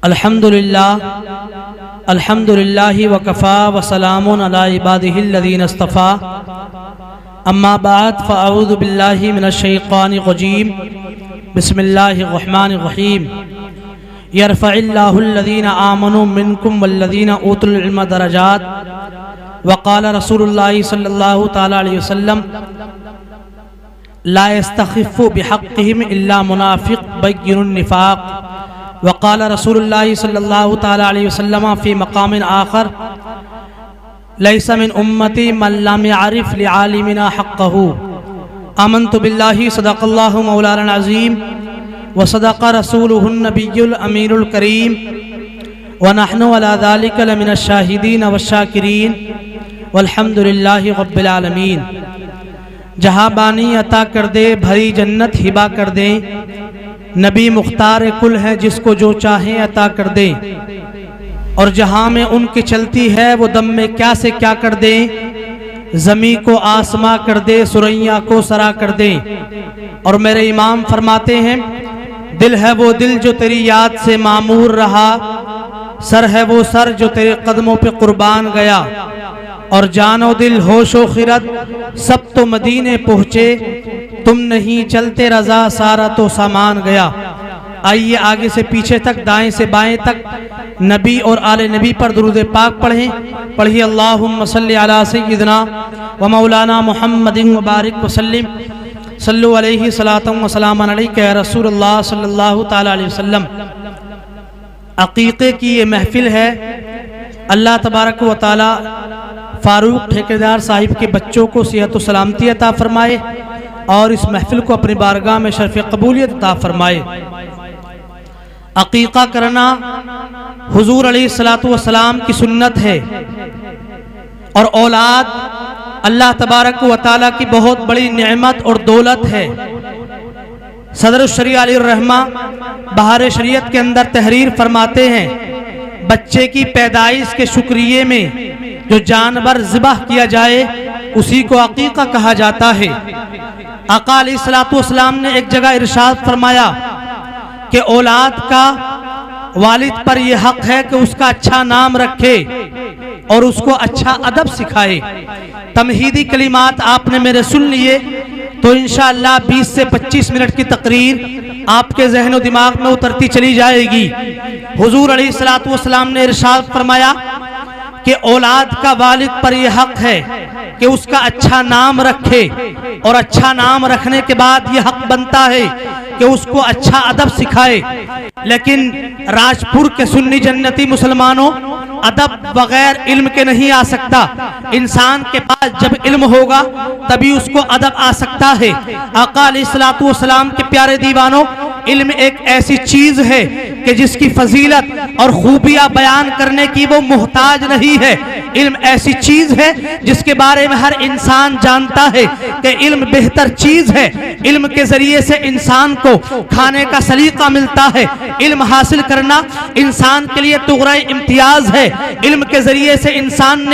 अल्हम्दुलिल्लाह वकफ़ा वसलामुन अला इबादिहिल्लज़ीना इस्तफ़ा अम्मा बाद फ़अऊज़ु बिल्लाहि मिनश्शैतानिर रजीम बिस्मिल्लाहिर रहमानिर रहीम यरफ़इल्लाहुल्लज़ीना आमनू मिनकुम वल्लज़ीना ऊतुल इल्म दरजात वक़ाल रसूलुल्लाहि सल्लल्लाहु तआला अलैहि वसल्लम ला यस्तख़िफ़्फ़ु बिहक़्क़िहिम इल्ला मुनाफ़िक़ बय्यिनुन निफ़ाक़ वक़ाल रसूलुल्लाहि सल्लल्लाहु तआला अलैहि वसल्लम फ़ी मक़ामिन आख़र लैसा मिन उम्मती मन लम यअरिफ़ लिआलिमिना हक़्क़हु आमन्तु बिल्लाहि सदक़ल्लाहु मौलाना अज़ीम व सदक़ रसूलुहुन नबियुल अमीनुल करीम व नहनु अला ज़ालिका लमिनश शाहिदीन वश्शाकिरीन वल्हम्दुलिल्लाहि रब्बिल आलमीन। जहाँ बानी अता कर दे भरी जन्नत हिबा कर दे, नबी मुख्तार कुल है जिसको जो चाहे अता कर दे, और जहाँ में उनकी चलती है वो दम में क्या से क्या कर दे, ज़मी को आसमां कर दे सुरैया को सरा कर दे। और मेरे इमाम फरमाते हैं दिल है वो दिल जो तेरी याद से मामूर रहा, सर है वो सर जो तेरे कदमों पे कुर्बान गया, और जानो दिल होशो खिरत सब तो मदीने पहुँचे, तुम नहीं चलते रजा सारा तो सामान गया। आइए आगे से पीछे तक दाएं से बाएं तक नबी और आले नबी पर दुरूद पाक पढ़ें। पढ़िए अल्लाहुम्मा सल्ली अला सय्यिदिना व मौलाना मुहम्मदिन व बारिक वसल्लिम सल्लु अलैहि सलातम व सलामन अलैका या रसूलुल्लाह सल्लल्लाहु तआला अलैहि वसल्लम। अकीक़े की ये महफिल है। अल्लाह तबारक व तआला फारूक ठेकेदार साहिब के बच्चों को सेहत व सलामती अता फरमाए और इस महफिल को अपनी बारगाह में शर्फ़ कबूलियत अता फरमाए। अकीक़ा करना हुजूर अलैहिस्सलातु वस्सलाम की सुन्नत है, और औलाद अल्लाह तबारक व तआला की बहुत बड़ी नेमत और दौलत है। सदर शरीअत अली रहमा बहार शरीयत के अंदर तहरीर फरमाते हैं, बच्चे की पैदाइश के शुक्रिये में जो जानवर ज़िबह किया जाए उसी को अकीक़ा कहा जाता है। आका अलैहिस्सलातु वस्सलाम ने एक जगह इरशाद फरमाया कि औलाद का वालिद पर यह हक है कि उसका अच्छा नाम रखे और उसको अच्छा अदब सिखाए। तमहीदी कलिमात आपने मेरे सुन लिए, तो इंशाअल्लाह 20 से 25 मिनट की तकरीर आपके ज़हन और दिमाग में उतरती चली जाएगी। हुजूर अलैहिस्सलातु वस्सलाम ने इरशाद फरमाया कि औलाद का वालिद पर यह हक है कि उसका अच्छा नाम रखे, और अच्छा नाम रखने के बाद यह हक बनता है कि उसको अच्छा अदब सिखाए। लेकिन राजपुर के सुन्नी जन्नती मुसलमानों, अदब बगैर इल्म के नहीं आ सकता। इंसान के पास जब इल्म होगा तभी उसको अदब आ सकता है। आका अलैहिस्सलातु वस्सलाम के प्यारे दीवानों, इल्म एक ऐसी चीज है कि जिसकी फजीलत और खूबियां बयान करने की वो मोहताज नहीं है। इल्म ऐसी चीज है जिसके बारे में हर इंसान जानता है कि इल्म बेहतर चीज है। इल्म के जरिए से इंसान को खाने का सलीका मिलता है। इल्म हासिल करना इंसान के लिए तुगरा इम्तियाज है। इल्म के जरिए से इंसान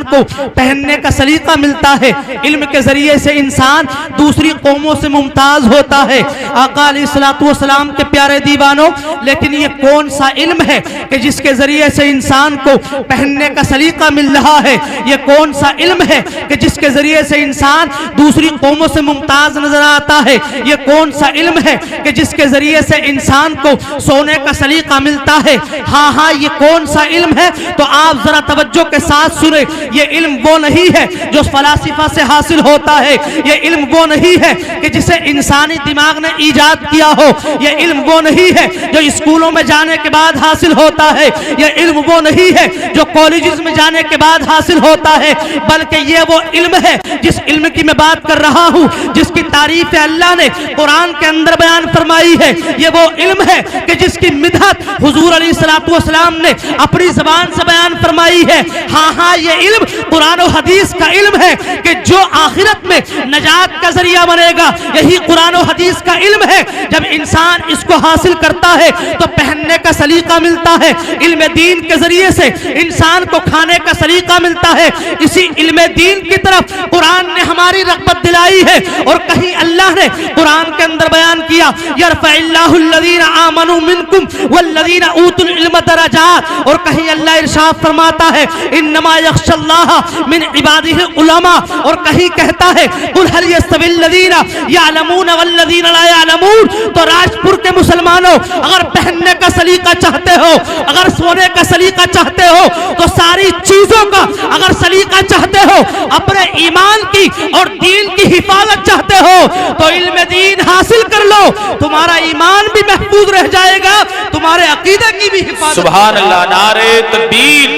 को पहनने का सलीका मिलता है। इल्म के जरिए से इंसान दूसरी कौमों से मुमताज होता है। आका अलैहिस्सलातु वस्सलाम के प्यारे दीवानों, लेकिन ये कौन सा इल्म है कि जिसके जरिए से इंसान को पहनने का सलीका मिल रहा है? ये कौन सा इल्म है कि जिसके जरिए से इंसान दूसरी कौमों से मुमताज नजर आता है? ये कौन सा इल्म है कि जिसके जरिए से इंसान को सोने का सलीका मिलता है? हाँ, ये कौन सा इल्म है? तो आप जरा तवज्जो के साथ सुने। ये इल्म वो नहीं है जो फलासिफा से हासिल होता है। ये इल्म वो नहीं है कि जिसे इंसानी दिमाग ने ईजाद किया हो। ये इल्म वो नहीं है जो स्कूलों में जाने के बाद हासिल होता है। ये इल्म वो नहीं है जो कॉलेजेस में जाने के बाद हासिल होता है, बल्कि ये वो इल्म है जिस इल्म की मैं बात कर रहा हूँ, जिसकी तारीफ अल्लाह ने कुरान के अंदर बयान फरमाई है। ये वो इल्म है कि जिसकी मिदहत हुजूर अलैहिस्सलातु वस्सलाम ने अपनी ज़बान से बयान फरमाई है। हाँ, ये इल्म कुरान और हदीस का इल्म है कि जो आखिरत में नजात का जरिया बनेगा, यही कुरान और हदीस का इल्म है। जब इंसान इसको हासिल करता है तो पहनने का सलीका मिलता है, इल्म दीन के जरिए से इंसान को खाने का सलीका मिलता है। इसी इल्म दीन की तरफ कुरान ने हमारी रग़बत दिलाई है। और कहीं अल्लाह ने कुरान के अंदर बयान किया, यरफ़इल्लाहुल्लज़ीना आमनू मिनकुम वल्लज़ीना ऊतुल इल्म दरजात। और कहीं अल्लाह इरशाद फरमाता है, इन्नमा यख्शल्लाह मिन इबादिहिल उलमा। और कहीं कहता है, कुल हल यस्तविल्लज़ीना यअलमून वल्लज़ीना ला यअलमून। तो राजपुर के मुसलमानों, अगर पहनने का सलीका चाहते हो, अगर सोने का सलीका चाहते हो, तो सारी चीजों का अगर सलीका चाहते हो, अपने ईमान की और दीन की हिफाजत चाहते हो, तो इल्म दीन हासिल कर लो। तुम्हारा ईमान भी महफूज रह जाएगा, तुम्हारे अकीदे की भी हिफाजत। सुभान अल्लाह। नारे तकबीर,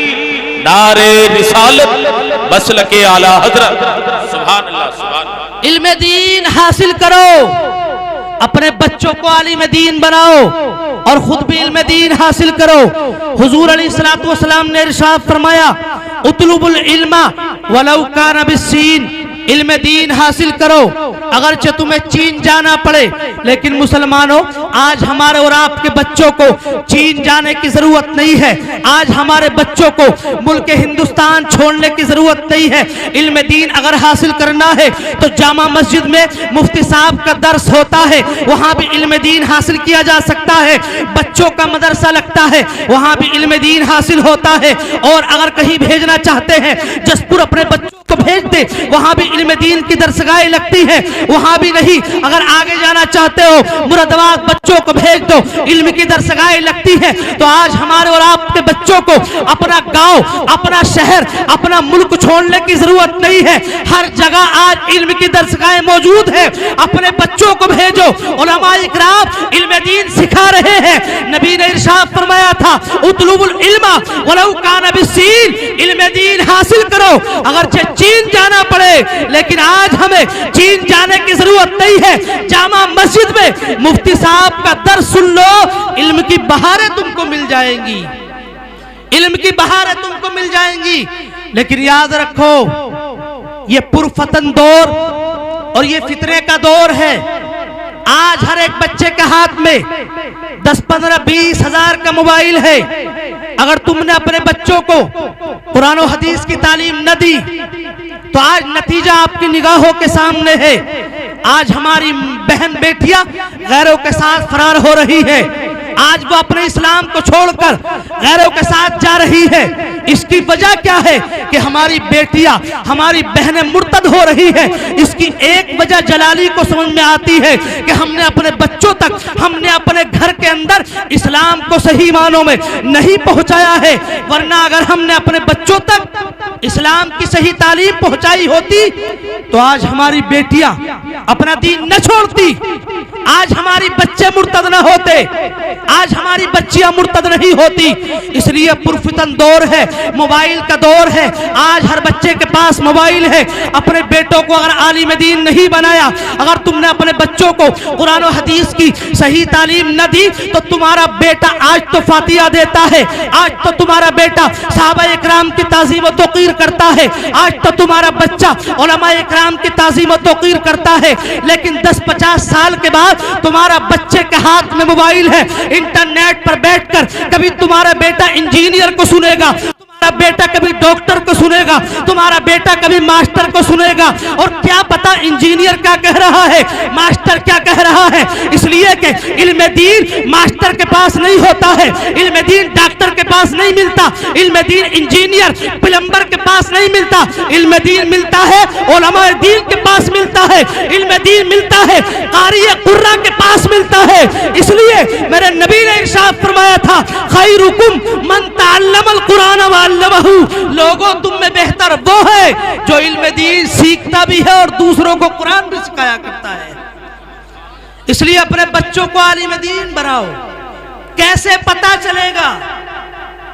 नारे रिसालत, मसलके आला हजरत। सुभान अल्लाह, सुभान अल्लाह। इल्म दीन हासिल करो, अपने बच्चों को आलिम दीन बनाओ और खुद भी इल्म दीन हासिल करो। हुजूर अलैहिस्सलातु वस्सलाम ने इरशाद फरमाया, उतलुबुल इल्मा वलौ काना बिस्सीन। इल्म दीन हासिल करो, अगरचे तुम्हें चीन जाना पड़े। लेकिन मुसलमानों, आज हमारे और आपके बच्चों को चीन जाने की जरूरत नहीं है। आज हमारे बच्चों को मुल्क हिंदुस्तान छोड़ने की जरूरत नहीं है। इल्म दीन अगर हासिल करना है तो जामा मस्जिद में मुफ्ती साहब का दर्स होता है, वहाँ भी इल्म दीन हासिल किया जा सकता है। बच्चों का मदरसा लगता है, वहाँ भी इल्म दीन हासिल होता है। और अगर कहीं भेजना चाहते हैं, जसपुर अपने बच्चों को भेज दे, वहाँ भी इल्म दीन की दरसगाहें लगती है, वहाँ भी नहीं। अगर आगे जाना चाहते हो, मुरादाबाद बच्चों को भेज दो, इल्म की दरसगाहें लगती है। तो आज हमारे और आपके बच्चों को अपना गांव, अपना शहर, अपना मुल्क छोड़ने की जरूरत नहीं है। हर जगह आज इल्म की दरसगाहें मौजूद है, अपने बच्चों को भेजो। उलमाए इकराम इल्म दीन सिखा रहे हैं। नबी ने इरशाद फरमाया था, उतलुबुल इल्मा वलौ काना बिस्सीन। इल्म दीन हासिल करो, अगर चीन जाना पड़े। लेकिन आज हमें चीन जाने की जरूरत नहीं है। जामा मस्जिद में मुफ्ती साहब का दर्स सुन लो, इल्म की बहारें तुमको मिल जाएंगी, इल्म की बहारें तुमको मिल जाएंगी। लेकिन याद रखो, ये पुरफतन दौर और ये फितरे का दौर है। आज हर एक बच्चे के हाथ में 10, 15, 20 हजार का मोबाइल है। अगर तुमने अपने बच्चों को कुरान और हदीस की तालीम न दी, तो आज नतीजा आपकी निगाहों के सामने है। आज हमारी बहन बेटियां गैरों के साथ फरार हो रही है। आज वो अपने इस्लाम को छोड़कर गैरों के साथ जा रही है। इसकी वजह क्या है कि हमारी बेटियां, हमारी बहनें मुर्तद हो रही है। इसकी एक वजह जलाली को समझ में आती है कि हमने अपने बच्चों तक, हमने अपने घर के अंदर इस्लाम को सही मानों में नहीं पहुंचाया है। वरना अगर हमने अपने बच्चों तक इस्लाम की सही तालीम पहुंचाई होती, तो आज हमारी बेटियां अपना दीन न छोड़ती, आज हमारी बच्चे मुर्तद न होते, आज हमारी बच्चियां मुर्तद नहीं होती। इसलिए पुरफितन दौर है, मोबाइल का दौर है। आज हर बच्चे के पास मोबाइल है। अपने बेटों को अगर आलिम दीन नहीं बनाया, अगर तुमने अपने बच्चों को कुरान और हदीस की सही तालीम न दी, तो तुम्हारा बेटा आज तो फातिहा देता है, आज तो तुम्हारा बेटा सहाबा इकराम की ताज़ीम व तौक़ीर करता है, आज तो तुम्हारा बच्चा उलमा इकराम की ताज़ीम व तौक़ीर करता है। लेकिन 10-50 साल के बाद तुम्हारा बच्चे के हाथ में मोबाइल है। इंटरनेट पर बैठकर कभी तुम्हारा बेटा इंजीनियर को सुनेगा, तुम्हारा बेटा कभी डॉक्टर को सुनेगा, तुम्हारा बेटा कभी मास्टर को सुनेगा। और क्या पता इंजीनियर क्या कह रहा है, मास्टर क्या कह रहा है। इसलिए कि इल्म दीन मास्टर के पास नहीं होता है, इल्म दीन डॉक्टर के पास नहीं मिलता, इल्म दीन इंजीनियर प्लम्बर के पास नहीं मिलता। इल्म दीन मिलता है उलमा दीन के पास मिलता है, इल्म दीन मिलता है कारी कुर्रा के पास मिलता है। इसलिए मेरे नबी ने इरशाद फरमाया था, खैरुकुम मन तअल्लमल कुरान व अल्लमहु। लोगों तुम में बेहतर वो है जो इल्म दीन सीखता भी है और दूसरों को कुरान भी सिखाया करता है। इसलिए अपने बच्चों को आलिम दीन बनाओ। कैसे पता चलेगा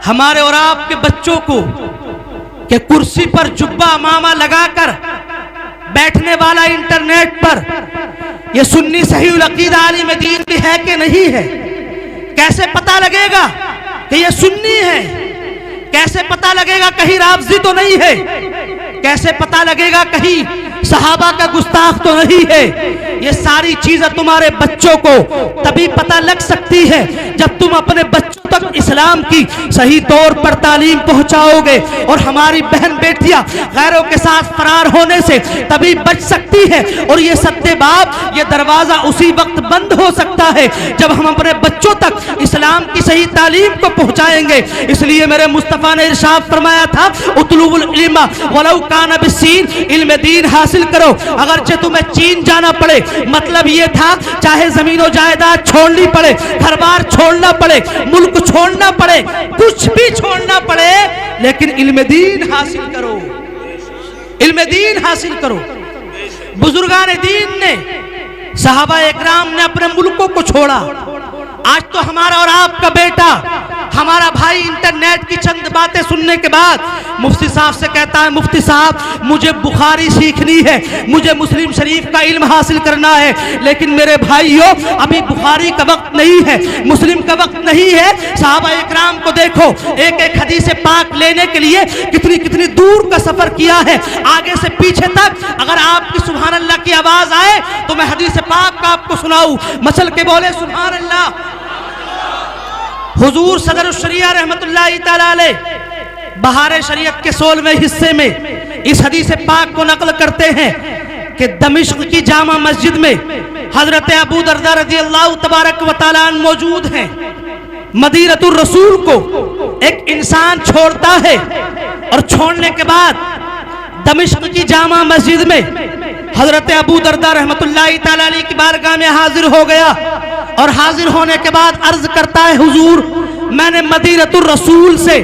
हमारे और आपके बच्चों को कि कुर्सी पर जुब्बा मामा लगाकर बैठने वाला इंटरनेट पर ये सुन्नी सही अकीदा आलिम दीन भी है कि नहीं है? कैसे पता लगेगा कि ये सुन्नी है? कैसे पता लगेगा कहीं राफजी तो नहीं है? कैसे पता लगेगा कहीं सहाबा का गुस्ताख तो नहीं है? ये सारी चीजें तुम्हारे बच्चों को तभी पता लग सकती है जब तुम अपने बच्चों तक इस्लाम की सही तौर पर तालीम पहुंचाओगे। और हमारी बहन बेटियां गैरों के साथ फरार होने से तभी बच सकती है। और ये सत्ते बाप, ये दरवाजा उसी वक्त बंद हो सकता है जब हम अपने बच्चों तक इस्लाम की सही तालीम को पहुंचाएंगे। इसलिए मेरे मुस्तफ़ा ने इरशाद फरमाया था, उतलुबुल इल्मा वलौ कान बिस्सीन, इल्म दीन हासिल करो अगरचे तुम्हें चीन जाना पड़े। मतलब ये था चाहे जमीनों जायदाद छोड़नी पड़े, घर बार छोड़ना पड़े, मुल्क छोड़ना पड़े, कुछ भी छोड़ना पड़े, लेकिन इल्म दीन हासिल करो, इल्म दीन हासिल करो। बुजुर्गान दीन ने, सहाबा इकराम ने अपने मुल्कों को छोड़ा। आज तो हमारा और आपका बेटा, हमारा भाई इंटरनेट की चंद बातें सुनने के बाद मुफ्ती साहब से कहता है, मुफ्ती साहब मुझे बुखारी सीखनी है, मुझे मुस्लिम शरीफ का इल्म हासिल करना है। लेकिन मेरे भाइयों, अभी बुखारी का वक्त नहीं है, मुस्लिम का वक्त नहीं है। सहाबा इकराम को देखो, एक एक हदीस पाक लेने के लिए कितनी कितनी दूर का सफर किया है, आगे से पीछे तक। अगर आपकी सुभान अल्लाह की आवाज आए तो मैं हदीस पाक का आपको सुनाऊं, मसल के बोले सुभान अल्लाह। हुजूर सदर शरिया रहमतुल्लाहि तआला अलैह बहारे शरीयत के 16वें हिस्से में इस हदीस पाक को नकल करते हैं कि दमिश्क की जामा मस्जिद में हजरत अबू दरदा रज़ी अल्लाह तबारक व तआला अन्हु मौजूद हैं। मदीनतुर रसूल को एक इंसान छोड़ता है और छोड़ने के बाद दमिश्क की जामा मस्जिद में हजरत अबू दरदा रहमतुल्लाहि तआला अलैह की बारगाह में हाजिर हो गया। और हाजिर होने के बाद अर्ज करता है, हुजूर मैंने मदीनतुर रसूल से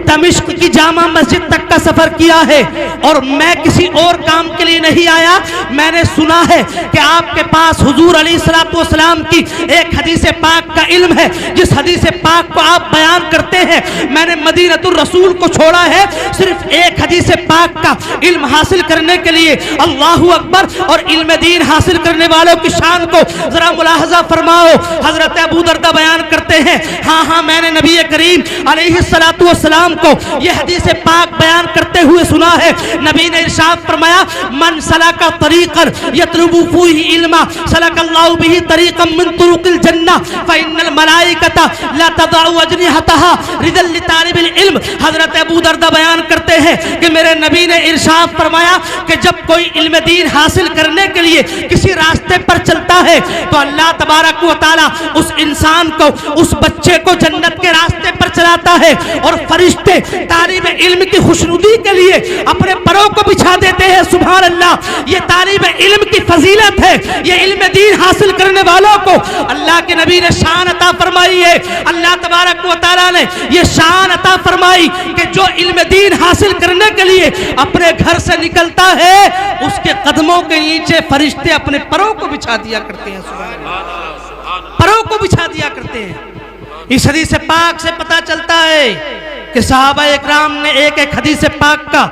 दमिश्क की जामा मस्जिद तक का सफर किया है और मैं किसी और काम के लिए नहीं आया। मैंने सुना है कि आपके पास हुजूर अलैहिस्सलातु वस्सलाम की एक हदीस पाक का इल्म है, जिस हदीस पाक को आप बयान करते हैं। मैंने मदीनतुर रसूल को छोड़ा है सिर्फ एक हदीस पाक का इल्म हासिल करने के लिए। अल्लाहु अकबर। और इल्म दीन हासिल करने वालों की शान को जरा मुलाहजा फरमाओ। हजरत अबू दरदा बयान करते हैं, हाँ हाँ मैंने नबी करीम अलैहिस्सलातु वस्सलाम को यह हदीस पाक बयान करते हुए सुना है। नबी ने इरशाद फरमाया, मन सलका तरीक़न यतलुबु फीही इल्मा सलकल्लाहु बिही तरीक़न मिन तुरुक़िल जन्नह फ़इन्नल मलाइकता ला तदअु अजनिहतहा रिदल लितालिबिल इल्म। हजरत अबू दरदा बयान करते हैं कि मेरे नबी ने इरशाद फरमाया कि जब कोई इल्म दीन हासिल करने के लिए किसी रास्ते पर चलता है तो अल्लाह तबारक व तआला उस इंसान को, उस बच्चे को जन्नत के रास्ते पर चलाता है। और फरिश्ते तालिब इल्म की खुशनुदी के लिए अपने परों को बिछा देते हैं। सुभान अल्लाह। ये तालिब इल्म की फजीलत है। ये इल्म दीन हासिल करने वालों को अल्लाह के नबी ने शान अता फरमाई है। अल्लाह तबारक व तआला ने ये शान अता फरमाई कि जो इल्म दीन हासिल करने के लिए अपने घर से निकलता है, उसके कदमों के नीचे फरिश्ते अपने परों को बिछा दिया करते हैं। सुभान अल्लाह। परों को बिछा दिया करते हैं। इस हदीस पाक से पता चलता है कि सहाबा इकराम ने एक एक हदीस पाक का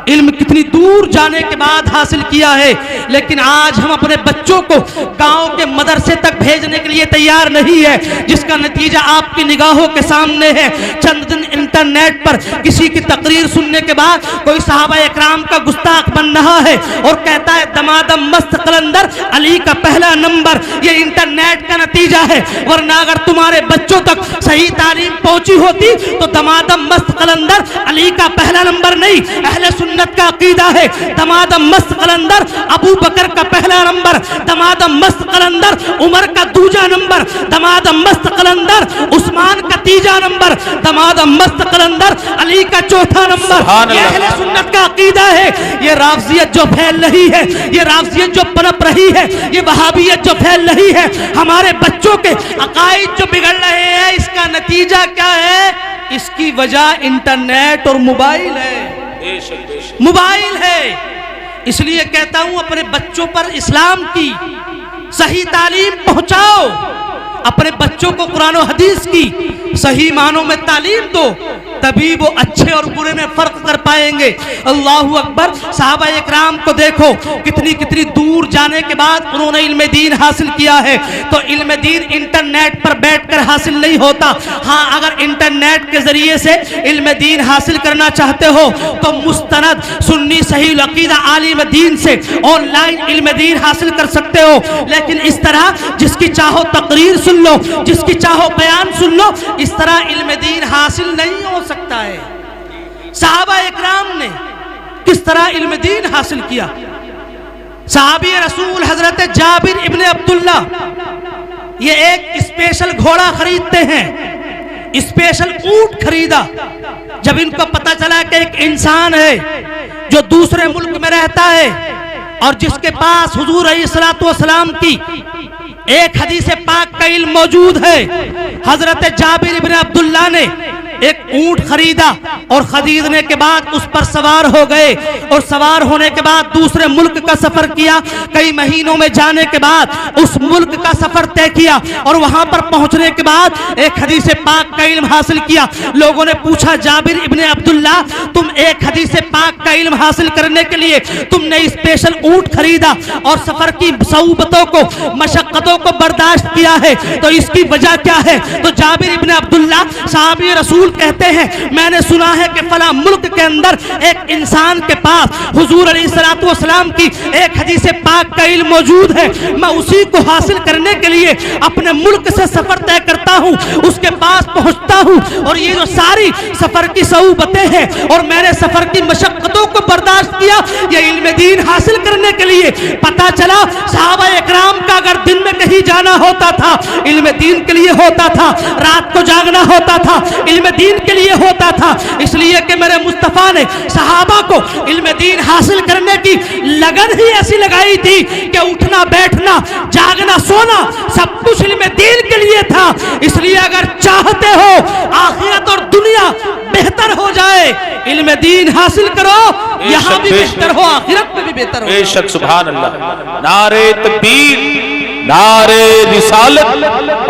इल्म कितनी दूर जाने के बाद हासिल किया है। लेकिन आज हम अपने बच्चों को गांव के मदरसे तक भेजने के लिए तैयार नहीं है, जिसका नतीजा आपकी निगाहों के सामने है। चंद दिन इंटरनेट पर किसी की तकरीर सुनने के बाद कोई सहाबा इकराम का गुस्ताख बन रहा है और कहता है दमादम मस्त कलंदर अली का पहला नंबर। ये इंटरनेट का नतीजा है, वरना अगर तुम्हारे बच्चों तक सही तालीम पहुंची होती तो दमादम मस्त कलंदर अली का पहला नंबर नहीं, अहले सुन्नत का अकीदा है दमादम मस्त कलंदर अबू बकर का पहला नंबर, दमादम मस्त कलंदर उमर का दूजा नंबर, दमादम मस्त कलंदर उस्मान का तीजा नंबर, दमादम मस्त कलंदर अली का चौथा नंबर। ये अहले सुन्नत का अकीदा है। ये राफजियत जो फैल रही है, ये राफजियत जो पनप रही है, ये वहाबियत जो फैल रही है, हमारे बच्चों के अकाईद जो बिगड़ रहे हैं, इसका नतीजा क्या है? इसकी वजह इंटरनेट और मोबाइल है। मोबाइल है। इसलिए कहता हूं अपने बच्चों पर इस्लाम की सही तालीम पहुंचाओ, अपने बच्चों को कुरान और हदीस की सही मानों में तालीम दो, तभी वो अच्छे और बुरे में फर्क कर पाएंगे। अल्लाहू अकबर। सहाबा इकराम को देखो, कितनी कितनी दूर जाने के बाद उन्होंने इल्म दीन हासिल किया है। तो इल्म दीन इंटरनेट पर बैठकर हासिल नहीं होता। हाँ, अगर इंटरनेट के जरिए से इल्म दीन हासिल करना चाहते हो तो मुस्तनद सुन्नी सही अकीदा आलिम दीन से ऑनलाइन इल्म दीन हासिल कर सकते हो। लेकिन इस तरह जिसकी चाहो तकरीर सुन लो, जिसकी चाहो बयान सुन लो, इस तरह इल्म दीन हासिल नहीं हो सकता है। सहाबा इकराम ने किस तरह इल्म दीन हासिल किया? सहाबी रसूल हजरत जाबिर इब्ने अब्दुल्ला ये एक स्पेशल घोड़ा खरीदते हैं, स्पेशल ऊंट खरीदा। जब इनको पता चला कि एक इंसान है जो दूसरे मुल्क में रहता है और जिसके पास हुजूर अलैहिस्सलातु वस्सलाम की एक हदीस पाक का इल्म मौजूद है, हजरत जाबिर इब्ने अब्दुल्ला ने एक ऊंट खरीदा और खरीदने के बाद उस पर सवार हो गए और सवार होने के बाद दूसरे मुल्क का सफर किया। कई महीनों में जाने के बाद उस मुल्क का सफर तय किया और वहां पर पहुंचने के बाद एक हदीस पाक का इल्म हासिल किया। लोगों ने पूछा, जाबिर इब्ने अब्दुल्ला, तुम एक हदीस पाक का इल्म हासिल करने के लिए तुमने स्पेशल ऊंट खरीदा और सफर की सऊबतों को, मशक्कतों को बर्दाश्त किया है, तो इसकी वजह क्या है? तो जाबिर इब्ने अब्दुल्ला सहाबी रसूल कहते हैं, मैंने सुना है कि फला मुल्क के अंदर एक इंसान के पास हुजूर अलैहिस्सलातु वस्सलाम की एक हदीस पाक का इल्म मौजूद है। मैं उसी को हासिल करने के लिए अपने मुल्क से सफर तय करता हूं, उसके पास पहुंचता हूं और ये जो सारी सफर की सऊबतें हैं और मैंने सफर की मशक्कतों को बर्दाश्त किया, ये इल्म दीन हासिल करने के लिए। पता चला सहाबा इकराम का अगर दिन में कहीं जाना होता था इल्म दीन के लिए होता था, रात को जागना होता था इल्म दीन के लिए होता था। इसलिए कि मेरे मुस्तफा ने सहाबा को इल्म दीन हासिल करने की लगन ही ऐसी लगाई थी कि उठना बैठना जागना सोना सब कुछ इल्म दीन के लिए था। इसलिए अगर चाहते हो आखिरत और दुनिया बेहतर हो जाए, इल्म दीन हासिल करो, यहाँ भी बेहतर हो, आखिरत में भी बेहतर हो। बेशक, सुभान अल्लाह। नारे तकबीर, नारे रिसालत,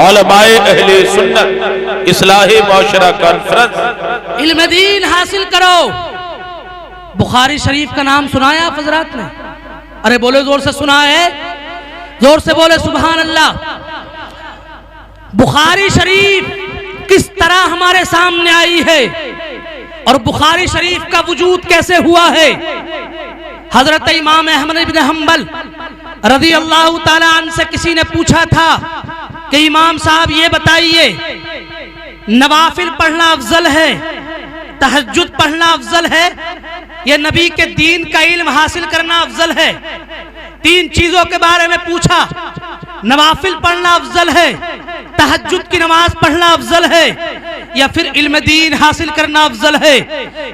उलमाए अहले सुन्नत, इस्लाहे माशरा कॉन्फ्रेंस। इल्म दीन हासिल करो। बुखारी शरीफ का नाम सुनाया आप हजरात ने? अरे बोले, जोर से सुना है, जोर से बोले सुभान अल्लाह। बुखारी शरीफ किस तरह हमारे सामने आई है और बुखारी शरीफ का वजूद कैसे हुआ है? हजरत इमाम अहमद इब्न हंबल रज़ी अल्लाह ताला अन्हु से किसी ने पूछा था कि इमाम साहब ये बताइए, नवाफिल पढ़ना अफजल है, तहज्जुद पढ़ना अफजल है, या नबी के दीन का इल्म हासिल करना अफजल है? तीन चीजों के बारे में पूछा। नवाफिल पढ़ना अफजल है, तहज्जुद की नमाज पढ़ना अफजल है, या फिर इल्म दीन हासिल करना अफजल है?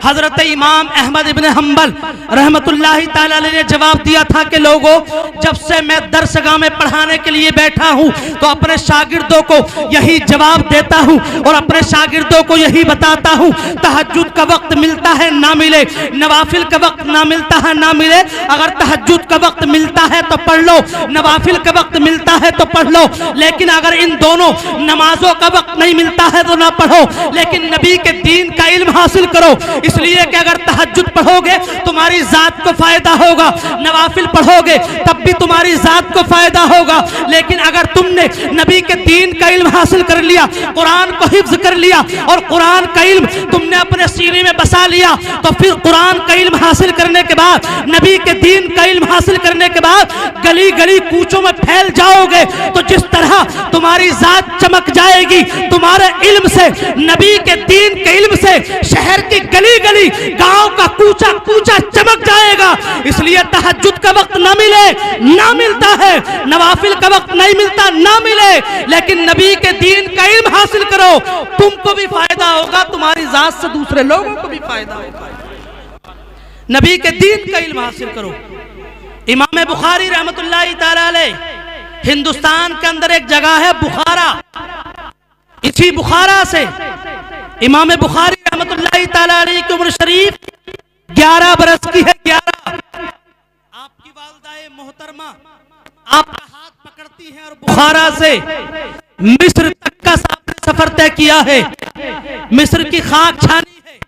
हजरत इमाम अहमद इब्न हंबल रहमतुल्लाहि ताला अलैहि ने जवाब दिया था कि लोगों, जब से मैं दरसगाह में पढ़ाने के लिए बैठा हूं तो अपने शागिर्दों को यही जवाब देता हूं और अपने शागिर्दों को यही बताता हूं, तहज्जुद का वक्त मिलता है ना मिले, नवाफिल का वक्त ना मिलता है ना मिले, अगर तहज्जुद का वक्त मिलता है तो पढ़ लो, नवाफिल का वक्त मिलता है तो पढ़ लो, लेकिन अगर इन दोनों नमाजों का वक्त नहीं मिलता है तो ना पढ़ो, लेकिन नबी के दीन का इल्म हासिल करो। इसलिए कि अगर तहज्जुद पढ़ोगे तुम्हारी जात को फायदा होगा, नवाफिल पढ़ोगे तब भी तुम्हारी जात को फायदा होगा, लेकिन अगर तुमने नबी के दीन का इल्म हासिल कर लिया, कुरान को हिफ्ज कर लिया और कुरान का इल्म तुमने अपने सीने में बसा लिया, तो फिर कुरान का इल्म हासिल करने के बाद, नबी के दीन का इल्म हासिल करने के बाद गली गली कूचों में फैल जाओगे तो जिस तरह तुम्हारी जात चमक जाएगी तुम्हारे इल्म से, नबी के दीन के इल्म से शहर की गली गली, गांव का कूचा कूचा चमक जाएगा। इसलिए तहज्जुद का वक्त ना मिले ना मिलता है, नवाफिल का वक्त नहीं मिलता ना मिले, लेकिन नबी के दीन का इल्म हासिल करो, तुमको भी फायदा होगा, तुम्हारी जात से दूसरे लोगों को भी फायदा होगा। नबी के दीन का इल्म हासिल करो। इमाम बुखारी रहमतुल्लाहि ताला अलैह, हिंदुस्तान के अंदर एक जगह है बुखारा, इसी बुखारा से इमाम बुखारी रहमतुल्लाहि ताला अलैह की उम्र शरीफ 11 बरस की है। 11। आपकी वालिदाए मोहतरमा आपका हाथ पकड़ती हैं और बुखारा से मिस्र तक का सफर तय किया है। मिस्र की खाक छानी है,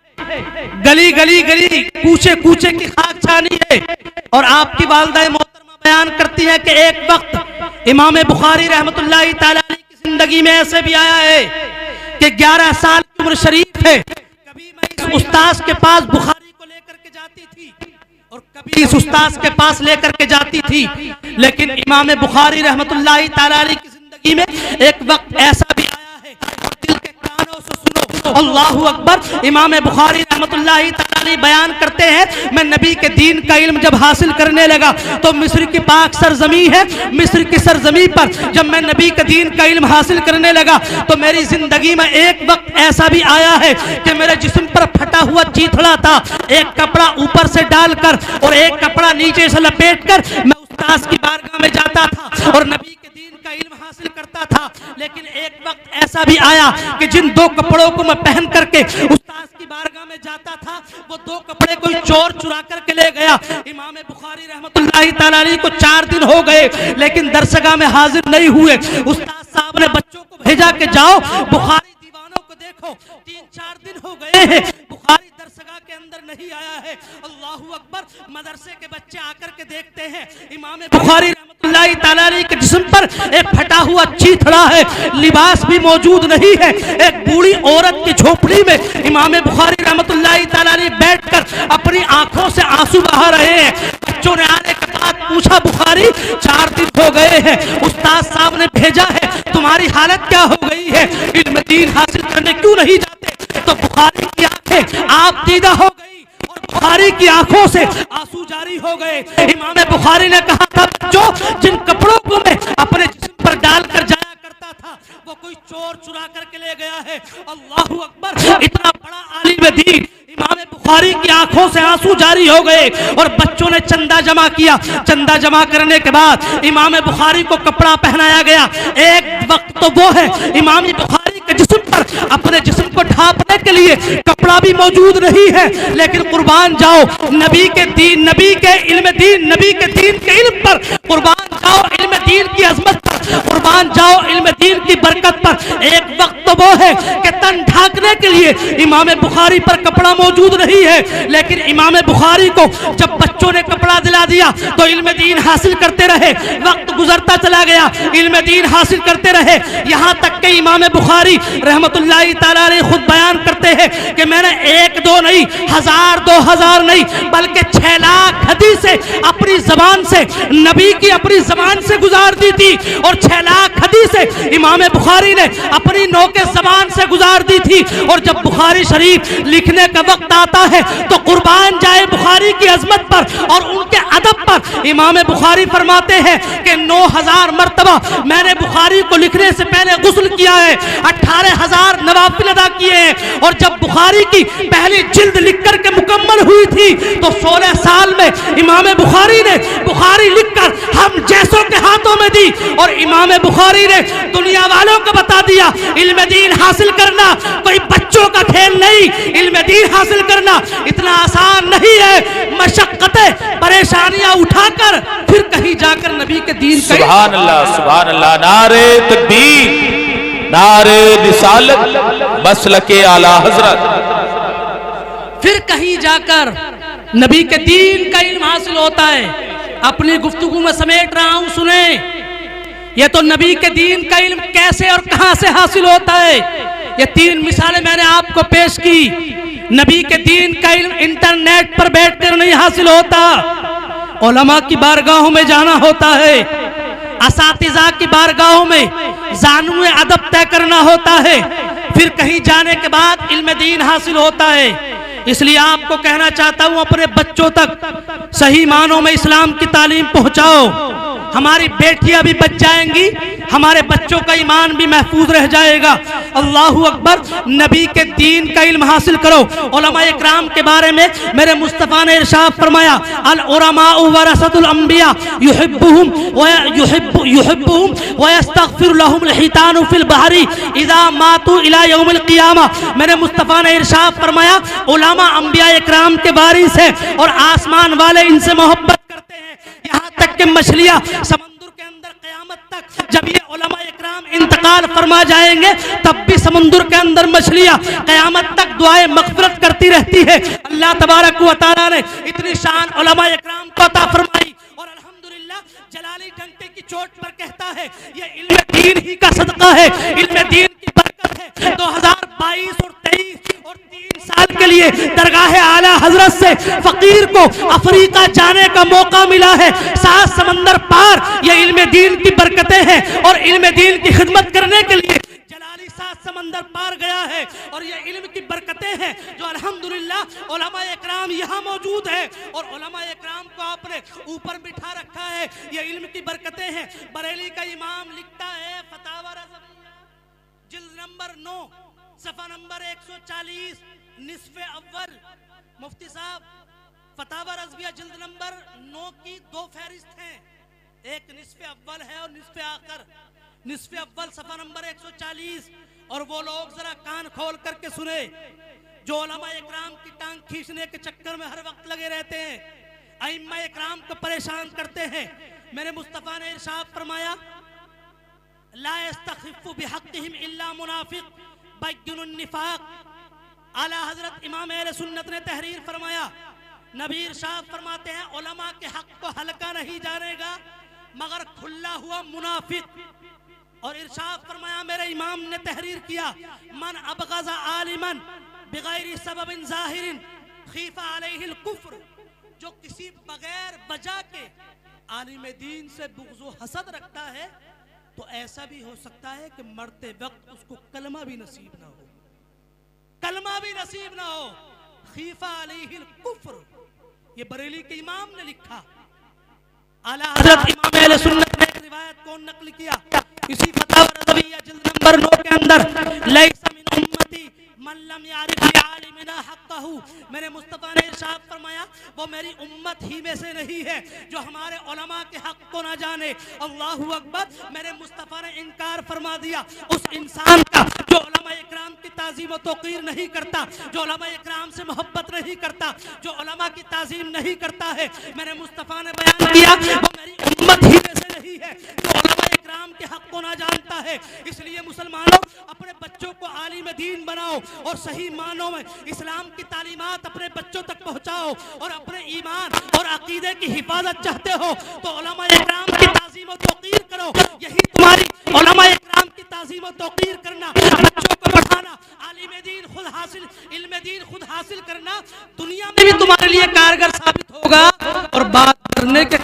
गली गली गली कूचे कूचे की खाक छानी है। और आपकी वालिदा मोहतरमा बयान करती है कि एक वक्त इमाम बुखारी रहमतुल्लाहि तआला अलैह की जिंदगी में ऐसे भी आया है कि 11 साल की उम्र शरीफ है। कभी मैं इस उस्ताद के पास बुखारी को लेकर के जाती थी और कभी इस उस्ताद के पास लेकर के जाती थी, लेकिन इमाम बुखारी रहमतुल्लाहि तआला अलैह की जिंदगी में एक वक्त ऐसा भी आया है, दिल के कानों से सुनो, अल्लाहु अकबर। इमाम बुखारी रहमतुल्लाहि तआला अलैह बयान करते हैं, मैं नबी के दीन का इल्म जब हासिल करने लगा तो मिस्र की पाक सरजमी है, मिस्र की सरजमी पर जब मैं नबी के दीन का इल्म हासिल करने लगा तो मेरी जिंदगी में एक वक्त ऐसा भी आया है कि मेरे जिस्म पर फटा हुआ चीथड़ा था, एक कपड़ा ऊपर से डालकर और एक कपड़ा नीचे से लपेटकर मैं उस्ताद की बारगाह में जाता था और नबी के दीन का इल्म हासिल करता था। लेकिन एक वक्त ऐसा भी आया कि जिन 2 कपड़ों को मैं पहन करके उस्ताद की बारगाह में जाता था वो 2 कपड़े कोई चोर चुरा करके ले गया। इमाम बुखारी रहमतुल्लाहि तआला अलैह को 4 दिन हो गए लेकिन दरसगाह में हाजिर नहीं हुए। उस्ताद साहब ने बच्चों को भेजा कि जाओ बुखारी दीवानों को देखो, 3-4 दिन हो गए हैं बुखारी दरसगाह के अंदर नहीं आया है। अल्लाहु अकबर। मदरसे के बच्चे आकर के देखते हैं इमाम बुखारी रहमतुल्लाहि तआला अलैह के जिस्म पर एक फटा हुआ चीथड़ा है, लिबास भी मौजूद नहीं है। एक बूढ़ी औरत की झोपड़ी में इमाम बुखारी रहमतुल्लाहि तआला अलैह बैठकर अपनी आंखों से आंसू बहा रहे हैं। बच्चों ने आने के बाद पूछा, बुखारी 4 दिन हो गए हैं, उस्ताद साहब ने भेजा है, तुम्हारी हालत क्या हो गई है, इल्म दीन हासिल करने क्यों नहीं जाते? तो बुखारी की आंखें आप दीदा हो गई और बुखारी की आंखों से आंसू जारी हो गए। इमाम बुखारी ने कहा था, जो जिन कपड़ों को मैं अपने जिस्म पर डालकर जाया करता था वो कोई चोर चुरा करके ले गया है। अल्लाहु अकबर। इतना बड़ा आलिम दीन इमाम बुखारी की आंखों से आंसू जारी हो गए और बच्चों ने चंदा जमा किया। चंदा जमा करने के बाद इमाम बुखारी को कपड़ा पहनाया गया। एक वक्त तो वो है इमाम बुखारी के जिस्म पर अपने जिस्म को ढांपने के लिए कपड़ा भी मौजूद नहीं है, लेकिन कुर्बान जाओ नबी के दीन, नबी के इल्म दीन, नबी के दीन के इल्म पर, कुर्बान जाओ इल्म दीन की अजमत पर, कुर्बान जाओ इल्म दीन की बरकत पर। एक वक्त तो वो है कि तन ढांकने के लिए इमाम बुखारी पर कपड़ा मौजूद नहीं है, लेकिन इमाम बुखारी को जब बच्चों ने कपड़ा दिला दिया तो इल्म दीन हासिल करते रहे। वक्त गुजरता चला गया, इल्म दीन हासिल करते रहे, यहाँ तक कि इमाम बुखारी रहमतुल्लाहि तआला अलैह खुद बयान करते हैं कि मैंने 1-2 नहीं, 1000-2000 नहीं, बल्कि 6 लाख हदीसें अपनी जबान से, नबी की अपनी जबान से गुजार दी थी और 6 लाख हदीसें इमाम बुखारी ने अपनी नौके जबान से गुजार दी थी। और जब बुखारी शरीफ लिखने का वक्त आता है तो कुर्बान जाए बुखारी की अजमत पर और उनके अदब पर। इमाम बुखारी फरमाते हैं कि 9000 मरतबा मैंने बुखारी को लिखने से पहले गुस्ल किया है, 18000 नवाफिल अदा किए हैं। और जब बुखारी की पहली जिल्द लिख कर के मुकम्मल हुई थी तो 16 साल में इमाम बुखारी ने बुखारी लिखकर हम जैसों के हाथों में दी और इमाम बुखारी ने दुनिया वालों को बता दिया, इल्म दीन हासिल करना कोई बच्चों का खेल नहीं, इल्म दीन हासिल करना इतना आसान नहीं है। मशक्कतें परेशानियां उठाकर फिर कहीं जाकर नबी के दीन का, सुभान अल्लाह, सुभान अल्लाह। नारे तकबीर, नारे रिसालत, मसलके आला हजरत। फिर कहीं जाकर नबी के दीन का इल्म हासिल होता है। अपनी गुफ्तगू में समेट रहा हूं, सुने। ये तो नबी के दीन का इल्म कैसे और कहां से हासिल होता है, ये 3 मिसालें मैंने आपको पेश की। नबी के दीन का इल्म इंटरनेट पर बैठकर नहीं हासिल होता, उलमा की बारगाहों में जाना होता है, असातिज़ा की बारगाहों में ज़ानुए अदब तय करना होता है, फिर कहीं जाने के बाद इल्म दीन हासिल होता है। इसलिए आपको कहना चाहता हूं, अपने बच्चों तक सही मानों में इस्लाम की तालीम पहुंचाओ। हमारी बेटियां भी बच जाएंगी, हमारे बच्चों का ईमान भी महफूज रह जाएगा। अल्लाहु अकबर। नबी के दीन का इल्म हासिल करो। उलमाए इकराम के बारे में मेरे मुस्तफ़ा ने इरशाद फरमाया, अल उलमाउ वरसतुल अंबिया युहिब्बुहुम व यस्तगफिरु लहुम हितानु फिल बहरी इज़ा मातू इला यौमिल क़ियामा। मेरे मुस्तफ़ा ने इरशाद फरमाया, उलमा अंबिया इकराम के वारिस है और आसमान वाले इनसे मोहब्बत करते हैं, यहाँ तक कि मछलियाँ समंदर के अंदर क़यामत तक जब ये उलमा इकराम इंतकाल फरमा जाएंगे तब भी समुद्र के अंदर मछलियां क़यामत तक दुआएं मग़फ़िरत करती रहती है। अल्लाह तबारक व तआला ने इतनी शान उलमा इकराम को अता फरमाई और अल्हम्दुलिल्लाह जलाली डंके की चोट पर कहता है ये इल्म दीन ही का सदका है, इल्म दीन की बरकत है। 2022 और 23 और 3 साल के लिए दरगाह आला हजरत से फकीर को अफ्रीका जाने का मौका मिला है। 7 समंदर पार ये इल्म दीन की बरकतें हैं और इल्म दीन की खिदमत करने के लिए जलाली 7 समंदर पार गया है और ये इल्म की बरकतें हैं जो अल्हम्दुलिल्लाह उलमा इकराम यहाँ मौजूद है और उलमा इकराम को आपने ऊपर बिठा रखा है। ये इल्म की बरकतें हैं। बरेली का इमाम लिखता है फतावा रज़विया जिल्द नंबर 9 सफ़ा नंबर 140 निस्फ़े अव्वल। मुफ्ती साहब फतावा रज़विया जिल्द नंबर 9 की 2 फहरिस्त हैं, एक निस्फ़े अव्वल है और निस्फ़े आखिर। निस्फ़े अव्वल सफ़ा नंबर 140 और वो लोग जरा कान खोल करके सुने जो उलमा इकराम की टांग खींचने के चक्कर में हर वक्त लगे रहते हैं, अइम्मा इकराम को परेशान करते हैं। मेरे मुस्तफ़ा ने इरशाद फरमाया ला यस्तखिफ़ु बिहक़्क़िहिम इल्ला मुनाफ़िक़ बय्युनुन निफ़ाक़। आला हज़रत इमाम अहले सुन्नत ने तहरीर फरमाया, नबी इरशाद फरमाते हैं उलमा के हक़ को हल्का नहीं जानेगा मगर खुला हुआ मुनाफिक। और इरशाद फरमाया मेरे इमाम ने तहरीर किया मन अबग़ज़ा आलिमन बिग़ैरि सबबिन ज़ाहिरिन खीफ़ा अलैहिल कुफ़्र। जो किसी बगैर वजह के आलिम दीन से बुग़्ज़ व हसद रखता है तो ऐसा भी हो सकता है कि मरते वक्त उसको कलमा भी नसीब ना हो, कलमा भी नसीब ना हो। खीफ़ा अलैहिल कुफ़्र ये बरेली के इमाम ने लिखा। आला हज़रत इमाम अहले सुन्नत ने रिवायत को नकल किया इसी फतावा रज़विया जिल्द नंबर 9 के अंदर लैसा मिन उम्मती मन लम यारिफ लिआलिमिना हक़्क़हू। मेरे मुस्तफ़ा ने इरशाद फरमाया वो मेरी उम्मत ही में से नहीं है जो हमारे उलमा के हक़ को ना जाने। अल्लाहु अकबर। मेरे मुस्तफ़ा ने इनकार फरमा दिया उस इंसान का जो उलमा इकराम की ताज़ीम व तौक़ीर नहीं करता, जो उलमा इकराम से मोहब्बत नहीं करता, जो उलमा की ताज़ीम नहीं करता है। मेरे मुस्तफ़ा ने बयान किया वो मेरी उम्मत ही में से नहीं है जो उलमा इकराम के हक़ को ना जानता है। इसलिए मुसलमानों अपने बच्चों को आलिम दीन बनाओ और सही मानों में इस्लाम की तालीमात अपने बच्चों तक पहुँचाओ और अपने ईमान और अकीदे की हिफाजत चाहते हो तो उलमा इकराम की ताज़ीम व तौक़ीर करो। यही तुम्हारी उलमा इकराम की ताज़ीम व तौक़ीर करना, बच्चों को पढ़ाना, आलिम दीन खुद हासिल इल्म दीन खुद हासिल करना दुनिया में भी तुम्हारे लिए कारगर साबित होगा और बाद